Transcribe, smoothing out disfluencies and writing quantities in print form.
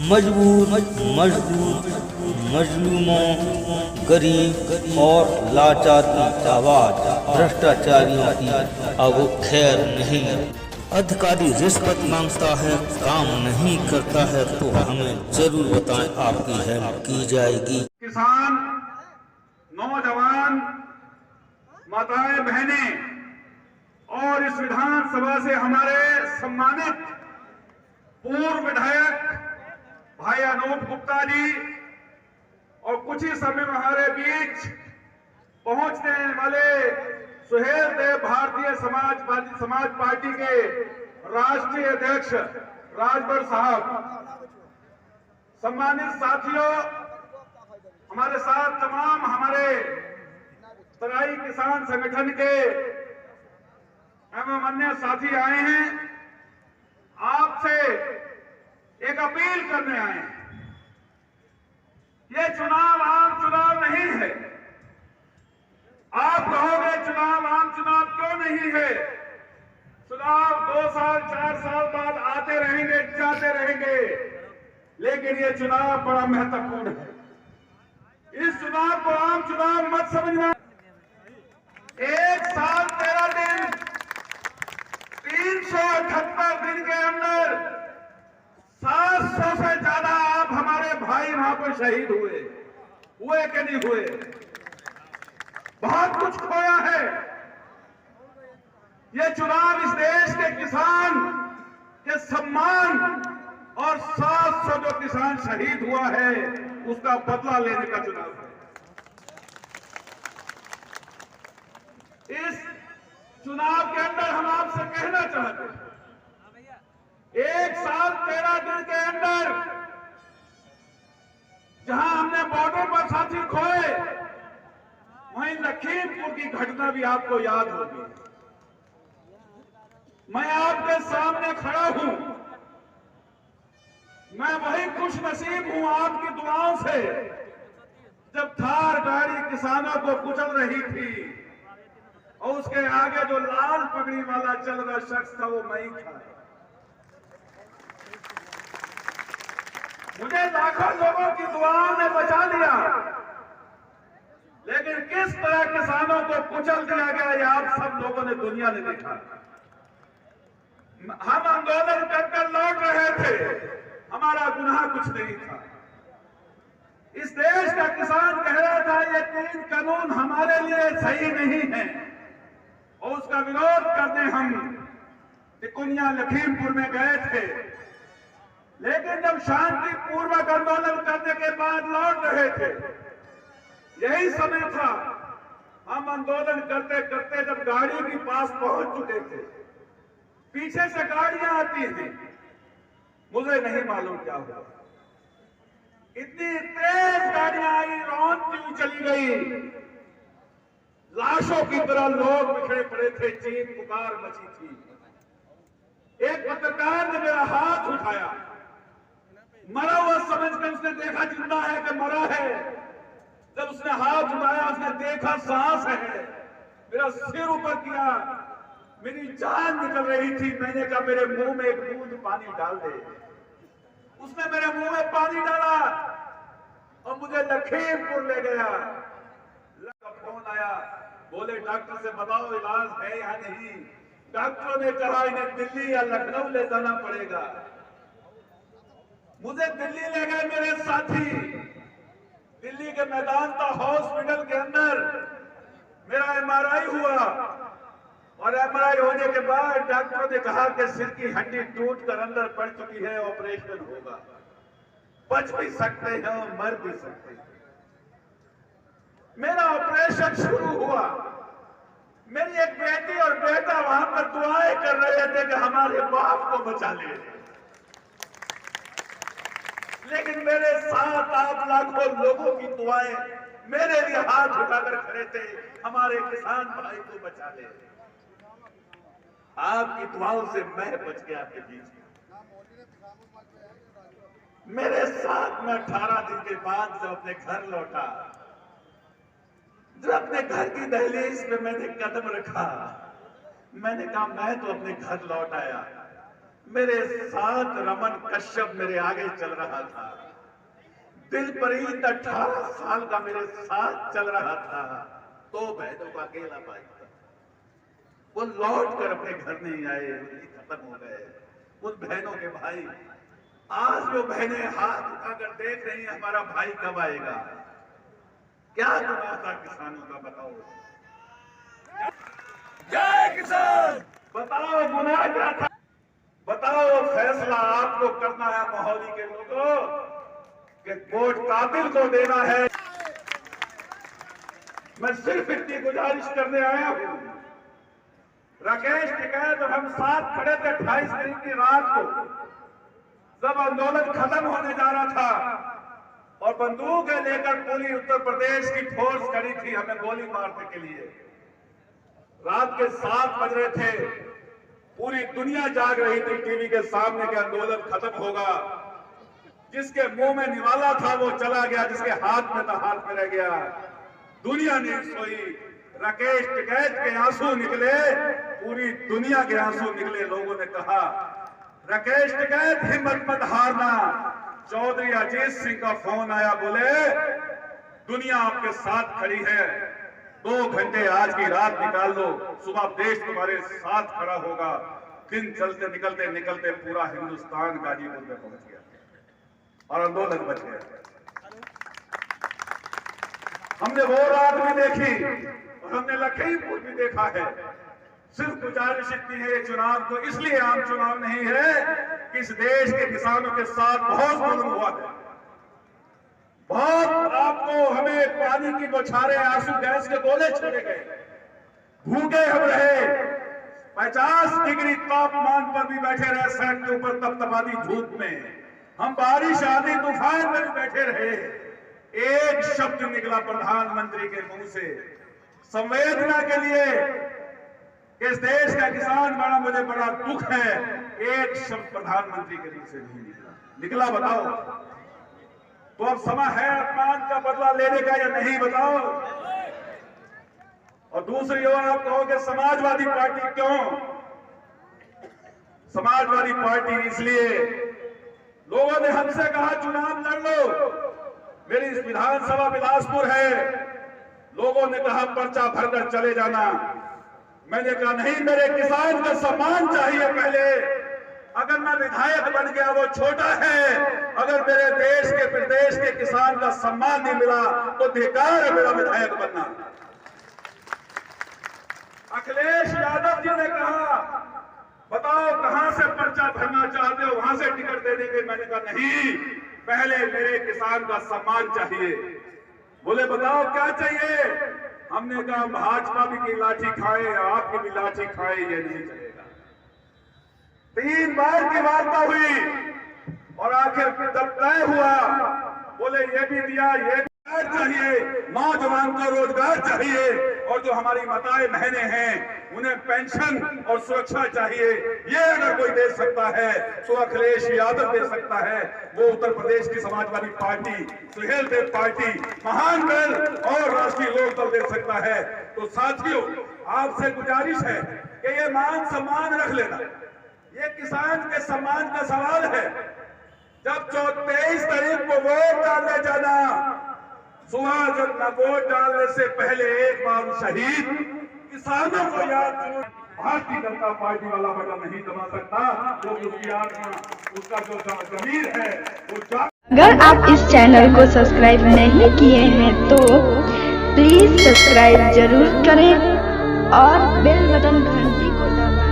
मजबूर, मजदूर, मजलूमों, गरीब और लाचार की आवाज भ्रष्टाचारियों की अब खैर नहीं। अधिकारी रिश्वत मांगता है, काम नहीं करता है तो हमें जरूर बताएं, आपकी हेल्प की जाएगी। किसान, नौजवान, माताएं, बहनें और इस विधानसभा से हमारे सम्मानित पूर्व विधायक भाई अनूप गुप्ता जी और कुछ ही समय में हमारे बीच पहुंचने वाले सुहेल देव भारतीय समाज पार्टी के राष्ट्रीय अध्यक्ष राजभर साहब, सम्मानित साथियों, हमारे साथ तमाम हमारे तराई किसान संगठन के एवं अन्य साथी आए हैं। आपसे एक अपील करने आए हैं। ये चुनाव आम चुनाव नहीं है। आप कहोगे चुनाव आम चुनाव क्यों नहीं है? चुनाव 2 साल 4 साल बाद आते रहेंगे, जाते रहेंगे, लेकिन ये चुनाव बड़ा महत्वपूर्ण है। इस चुनाव को आम चुनाव मत समझना। 1 साल 13 दिन, 378 दिन के अंदर 700 से ज्यादा आप हमारे भाई वहां पर शहीद हुए कि नहीं हुए? बहुत कुछ खोया है। ये चुनाव इस देश के किसान के सम्मान और 700 जो किसान शहीद हुआ है उसका बदला लेने का चुनाव है। इस चुनाव के अंदर हम आपसे कहना चाहते हैं, 1 साल 13 दिन के अंदर जहां हमने बॉर्डर पर साथी खोए, वहीं लखीमपुर की घटना भी आपको याद होगी। मैं आपके सामने खड़ा हूं, मैं वही खुश नसीब हूं आपकी दुआओं से, जब थार गाड़ी किसानों को कुचल रही थी और उसके आगे जो लाल पगड़ी वाला चल रहा शख्स था वो मैं ही था। मुझे लाखों लोगों की दुआओं ने बचा लिया, लेकिन किस तरह किसानों को कुचल दिया गया ये आप सब लोगों ने, दुनिया ने देखा। हम आंदोलन कर लौट रहे थे, हमारा गुनाह कुछ नहीं था। इस देश का किसान कह रहा था ये 3 कानून हमारे लिए सही नहीं है और उसका विरोध करने हम तिकुनिया लखीमपुर में गए थे। लेकिन जब शांतिपूर्वक आंदोलन करने के बाद लौट रहे थे, यही समय था, हम आंदोलन करते करते जब गाड़ी के पास पहुंच चुके थे, पीछे से गाड़ियां आती थी, मुझे नहीं मालूम क्या हुआ, इतनी तेज गाड़ियां आई, रौंदती हुई चली गई, लाशों की तरह लोग बिखरे पड़े थे, चीख पुकार मची थी। एक पत्रकार ने मेरा हाथ उठाया, मरा हुआ समझकर उसने देखा जिंदा है कि मरा है। जब उसने हाथ उठाया, उसने देखा सांस है, मेरा सिर ऊपर किया, मेरी जान निकल रही थी। मैंने कहा मेरे मुंह में एक बूंद पानी डाल दे। उसने मेरे मुंह में पानी डाला और मुझे लखीमपुर ले गया। फोन आया, बोले डॉक्टर से बताओ इलाज है या नहीं। डॉक्टरों ने कहा इन्हें दिल्ली या लखनऊ ले जाना पड़ेगा। मुझे दिल्ली ले गए मेरे साथी। दिल्ली के मेदांता हॉस्पिटल के अंदर मेरा एमआरआई हुआ और एमआरआई होने के बाद डॉक्टरों ने कहा कि सिर की हड्डी टूटकर अंदर पड़ चुकी है, ऑपरेशन होगा। बच भी सकते हैं और मर भी सकते हैं। मेरा ऑपरेशन शुरू हुआ। मेरी एक बेटी और बेटा वहां पर दुआएं कर रहे थे कि हमारे बाप को बचा ले, लेकिन मेरे साथ आप लाखों लोगों की दुआएं मेरे लिए हाथ उठाकर खड़े थे, हमारे किसान भाई को बचा ले। आपकी दुआओं से मैं बच गया आपके बीच में। मेरे साथ में 18 दिन के बाद जब अपने घर लौटा, जब अपने घर की दहलीज पे मैंने कदम रखा, मैंने कहा मैं तो अपने घर लौट आया। मेरे साथ रमन कश्यप मेरे आगे चल रहा था। दिलप्रीत 18 साल का मेरे साथ चल रहा था। 2 बहनों का अकेला भाई था। वो लौट कर अपने घर नहीं आए, खत्म हो गए। उन बहनों के भाई, आज जो बहनें हाथ उठाकर देख रही हैं हमारा भाई कब आएगा। क्या गुनाह था किसानों का, बताओ। जय किसान। बताओ गुनाह क्या था, बताओ। फैसला आपको करना है मोहाली के लोगों कि वोट कातिल को देना है। मैं सिर्फ इतनी गुजारिश करने आया हूं। राकेश टिकैत और हम साथ खड़े थे 28 तारीख की रात को, जब आंदोलन खत्म होने जा रहा था और बंदूकें लेकर पूरी उत्तर प्रदेश की फोर्स खड़ी थी हमें गोली मारने के लिए। रात के 7 बज रहे थे, पूरी दुनिया जाग रही थी टीवी के सामने कि आंदोलन खत्म होगा। जिसके मुंह में निवाला था वो चला गया, जिसके हाथ में था हाथ में रह गया। दुनिया नहीं सोई। राकेश टिकैत के आंसू निकले, पूरी दुनिया के आंसू निकले। लोगों ने कहा राकेश टिकैत हिम्मत मत हारना। चौधरी अजीत सिंह का फोन आया, बोले दुनिया आपके साथ खड़ी है, 2 घंटे आज की रात निकाल लो, सुबह देश तुम्हारे साथ खड़ा होगा। दिन चलते निकलते निकलते पूरा हिंदुस्तान गाजीपुर में पहुंच गया और आंदोलन बच गया। हमने वो रात भी देखी और हमने लखीमपुर भी देखा है। सिर्फ गुजारिश इतनी है, ये चुनाव तो इसलिए आम चुनाव नहीं है कि इस देश के किसानों के साथ बहुत जुल्म हुआ है। बहुत आपको हमें पानी की बौछारें, आंसू गैस के गोले छोड़े गए, भूखे हम रहे, 50 डिग्री तापमान पर भी बैठे रहे, सड़क के ऊपर तपतपाती धूप में। हम बारिश आंधी तूफान में भी बैठे रहे। एक शब्द निकला प्रधानमंत्री के मुंह से संवेदना के लिए, इस देश का किसान बड़ा, मुझे बड़ा दुख है। एक शब्द प्रधानमंत्री के मुंह से नहीं निकला। बताओ तो अब समय है अपमान का बदला लेने का या नहीं, बताओ। और दूसरी ओर आप कहोगे समाजवादी पार्टी क्यों? समाजवादी पार्टी इसलिए, लोगों ने हमसे कहा चुनाव लड़ लो। मेरी इस विधानसभा बिलासपुर है, लोगों ने कहा पर्चा भरकर चले जाना। मैंने कहा नहीं, मेरे किसान का सम्मान चाहिए पहले। अगर मैं विधायक बन गया वो छोटा है, अगर मेरे देश के प्रदेश के किसान का सम्मान नहीं मिला तो धिक्कार है मेरा विधायक बनना। अखिलेश यादव जी ने कहा बताओ कहां से पर्चा भरना चाहते हो, वहां से टिकट दे देंगे। मैंने कहा नहीं, पहले मेरे किसान का सम्मान चाहिए। बोले बताओ क्या चाहिए? हमने कहा भाजपा भी की लाठी खाए, आपकी भी लाठी खाए, ये नहीं चलेगा। 3 बार की वार्ता हुई और आखिर जब तय हुआ, बोले ये भी दिया, ये भी चाहिए, नौजवान को रोजगार चाहिए, और जो हमारी माताएं बहनें हैं उन्हें पेंशन और सुरक्षा चाहिए। ये अगर कोई दे सकता है तो अखिलेश यादव दे सकता है। वो उत्तर प्रदेश की समाजवादी पार्टी, सुहेल देव पार्टी, महान दल और राष्ट्रीय लोक दल दे सकता है। तो साथियों, आपसे गुजारिश है कि ये मान सम्मान रख लेना। ये किसान के सम्मान का सवाल है। जब 23 तारीख को वोट डालने जाना, सुबह जब न वोट डालने से पहले एक बार शहीद किसानों को याद जरूर। भारतीय जनता पार्टी वाला बटन नहीं दबा सकता, जो उसकी आत्मा, उसका जो जमीर है वो। अगर आप इस चैनल को सब्सक्राइब नहीं किए हैं तो प्लीज सब्सक्राइब जरूर करें और बेल बटन घंटी को दबाएं।